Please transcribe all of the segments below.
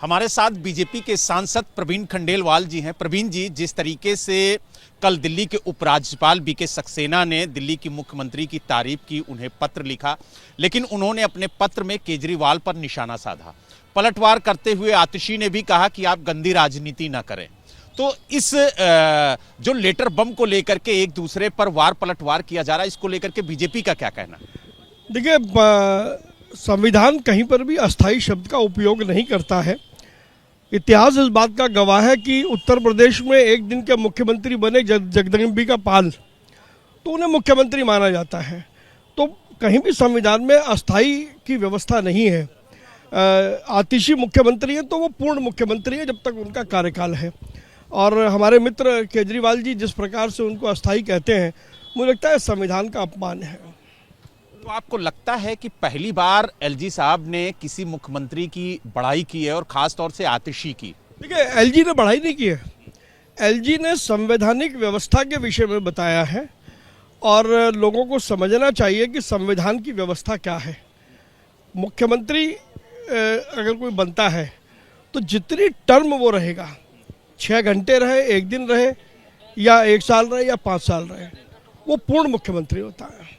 हमारे साथ बीजेपी के सांसद प्रवीण खंडेलवाल जी हैं। प्रवीण जी, जिस तरीके से कल दिल्ली के उपराज्यपाल बीके सक्सेना ने दिल्ली की मुख्यमंत्री की तारीफ की, उन्हें पत्र लिखा, लेकिन उन्होंने अपने पत्र में केजरीवाल पर निशाना साधा। पलटवार करते हुए आतिशी ने भी कहा कि आप गंदी राजनीति ना करें। तो इस जो लेटर बम को लेकर के एक दूसरे पर वार पलटवार किया जा रहा है, इसको लेकर के बीजेपी का क्या कहना? देखिए, संविधान कहीं पर भी अस्थाई शब्द का उपयोग नहीं करता है। इतिहास इस बात का गवाह है कि उत्तर प्रदेश में एक दिन के मुख्यमंत्री बने जगदम्बिका पाल, तो उन्हें मुख्यमंत्री माना जाता है। तो कहीं भी संविधान में अस्थाई की व्यवस्था नहीं है। आतिशी मुख्यमंत्री है तो वो पूर्ण मुख्यमंत्री है जब तक उनका कार्यकाल है। और हमारे मित्र केजरीवाल जी जिस प्रकार से उनको अस्थाई कहते हैं, मुझे लगता है संविधान का अपमान है। तो आपको लगता है कि पहली बार एलजी साहब ने किसी मुख्यमंत्री की बड़ाई की है, और खास तौर से आतिशी की? देखिए, एलजी ने बड़ाई नहीं की है। एलजी ने संवैधानिक व्यवस्था के विषय में बताया है, और लोगों को समझना चाहिए कि संविधान की व्यवस्था क्या है। मुख्यमंत्री अगर कोई बनता है तो जितनी टर्म वो रहेगा, 6 घंटे रहे, 1 दिन रहे, या 1 साल रहे, या 5 साल रहे, वो पूर्ण मुख्यमंत्री होता है।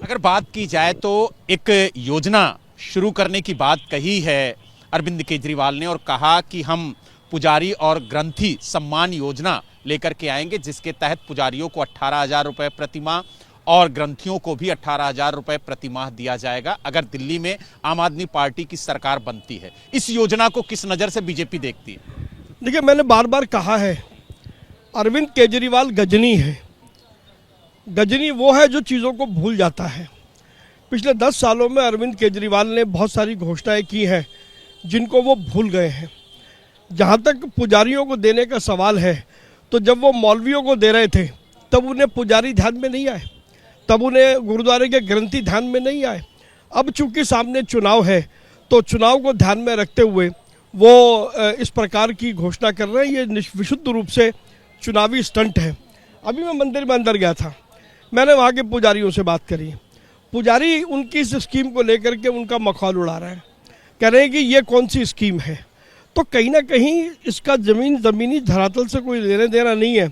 अगर बात की जाए तो एक योजना शुरू करने की बात कही है अरविंद केजरीवाल ने, और कहा कि हम पुजारी और ग्रंथी सम्मान योजना लेकर के आएंगे, जिसके तहत पुजारियों को 18,000 रुपये प्रतिमाह और ग्रंथियों को भी 18,000 रुपये प्रतिमाह दिया जाएगा अगर दिल्ली में आम आदमी पार्टी की सरकार बनती है। इस योजना को किस नज़र से बीजेपी देखती है? देखिए, मैंने बार बार कहा है, अरविंद केजरीवाल गजनी है। गजनी वो है जो चीज़ों को भूल जाता है। पिछले 10 सालों में अरविंद केजरीवाल ने बहुत सारी घोषणाएं की हैं जिनको वो भूल गए हैं। जहाँ तक पुजारियों को देने का सवाल है, तो जब वो मौलवियों को दे रहे थे तब उन्हें पुजारी ध्यान में नहीं आए, तब उन्हें गुरुद्वारे के ग्रंथी ध्यान में नहीं आए। अब चूंकि सामने चुनाव है, तो चुनाव को ध्यान में रखते हुए वो इस प्रकार की घोषणा कर रहे हैं। ये विशुद्ध रूप से चुनावी स्टंट है। अभी मैं मंदिर में अंदर गया था, मैंने वहाँ के पुजारियों से बात करी। पुजारी उनकी इस स्कीम को लेकर के उनका मखौल उड़ा रहे हैं, कह रहे हैं कि ये कौन सी स्कीम है। तो कहीं ना कहीं इसका ज़मीनी धरातल से कोई लेना देना नहीं है,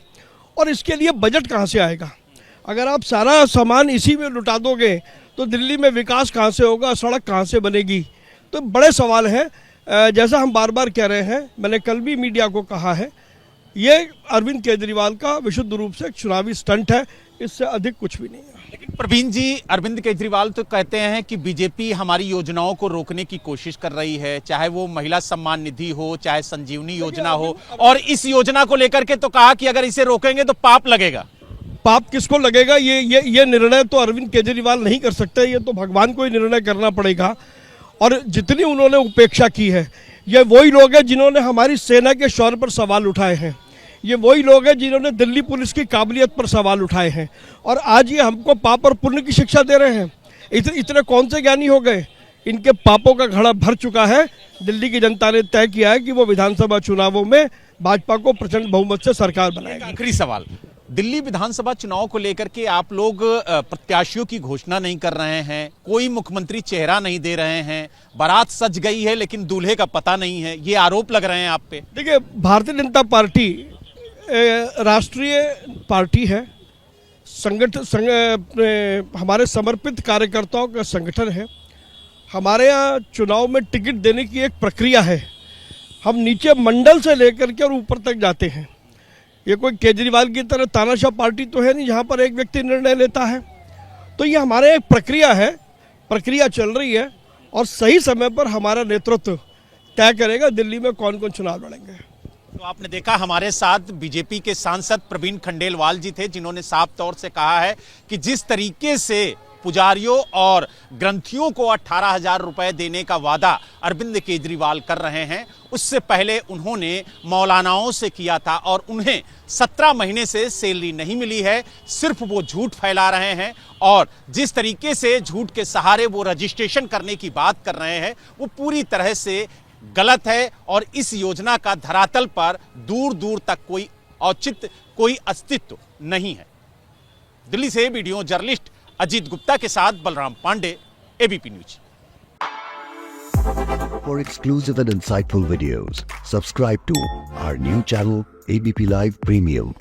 और इसके लिए बजट कहाँ से आएगा? अगर आप सारा सामान इसी में लुटा दोगे तो दिल्ली में विकास कहाँ से होगा, सड़क कहाँ से बनेगी? तो बड़े सवाल हैं। जैसा हम बार बार कह रहे हैं, मैंने कल भी मीडिया को कहा है, ये अरविंद केजरीवाल का विशुद्ध रूप से एक चुनावी स्टंट है, इससे अधिक कुछ भी नहीं है। लेकिन प्रवीण जी, अरविंद केजरीवाल तो कहते हैं कि बीजेपी हमारी योजनाओं को रोकने की कोशिश कर रही है, चाहे वो महिला सम्मान निधि हो, चाहे संजीवनी योजना हो, और इस योजना को लेकर के तो कहा कि अगर इसे रोकेंगे तो पाप लगेगा। पाप किसको लगेगा? ये निर्णय तो अरविंद केजरीवाल नहीं कर सकते, ये तो भगवान को ही निर्णय करना पड़ेगा। और जितनी उन्होंने उपेक्षा की है, ये वही लोग हैं जिन्होंने हमारी सेना के शौर्य पर सवाल उठाए हैं। ये वही लोग हैं जिन्होंने दिल्ली पुलिस की काबिलियत पर सवाल उठाए हैं, और आज ये हमको पाप और पुण्य की शिक्षा दे रहे हैं। इतने कौन से ज्ञानी हो गए? इनके पापों का घड़ा भर चुका है। दिल्ली की जनता ने तय किया है कि वो विधानसभा चुनावों में भाजपा को प्रचंड बहुमत से सरकार बनाएगी। आखिरी सवाल, दिल्ली विधानसभा चुनाव को लेकर के आप लोग प्रत्याशियों की घोषणा नहीं कर रहे हैं, कोई मुख्यमंत्री चेहरा नहीं दे रहे हैं, बारात सज गई है लेकिन दूल्हे का पता नहीं है, ये आरोप लग रहे हैं आप पे। देखिए, भारतीय जनता पार्टी राष्ट्रीय पार्टी है, हमारे समर्पित कार्यकर्ताओं का संगठन है। हमारे यहाँ चुनाव में टिकट देने की एक प्रक्रिया है। हम नीचे मंडल से लेकर के और ऊपर तक जाते हैं। ये कोई केजरीवाल की तरह तानाशाह पार्टी तो है नहीं जहाँ पर एक व्यक्ति निर्णय लेता है। तो ये हमारे एक प्रक्रिया है, प्रक्रिया चल रही है, और सही समय पर हमारा नेतृत्व तय करेगा दिल्ली में कौन कौन चुनाव लड़ेंगे। तो आपने देखा, हमारे साथ बीजेपी के सांसद प्रवीण खंडेलवाल जी थे, जिन्होंने साफ तौर से कहा है कि जिस तरीके से पुजारियों और ग्रंथियों को 18,000 रुपए देने का वादा अरविंद केजरीवाल कर रहे हैं, उससे पहले उन्होंने मौलानाओं से किया था, और उन्हें 17 महीने से सैलरी नहीं मिली है। सिर्फ वो झूठ फैला रहे हैं, और जिस तरीके से झूठ के सहारे वो रजिस्ट्रेशन करने की बात कर रहे हैं, वो पूरी तरह से गलत है। और इस योजना का धरातल पर दूर दूर तक कोई औचित्य, कोई अस्तित्व नहीं है। दिल्ली से वीडियो जर्नलिस्ट अजीत गुप्ता के साथ Balram Pandey, ABP news. For exclusive and insightful videos, subscribe to our new channel ABP Live Premium.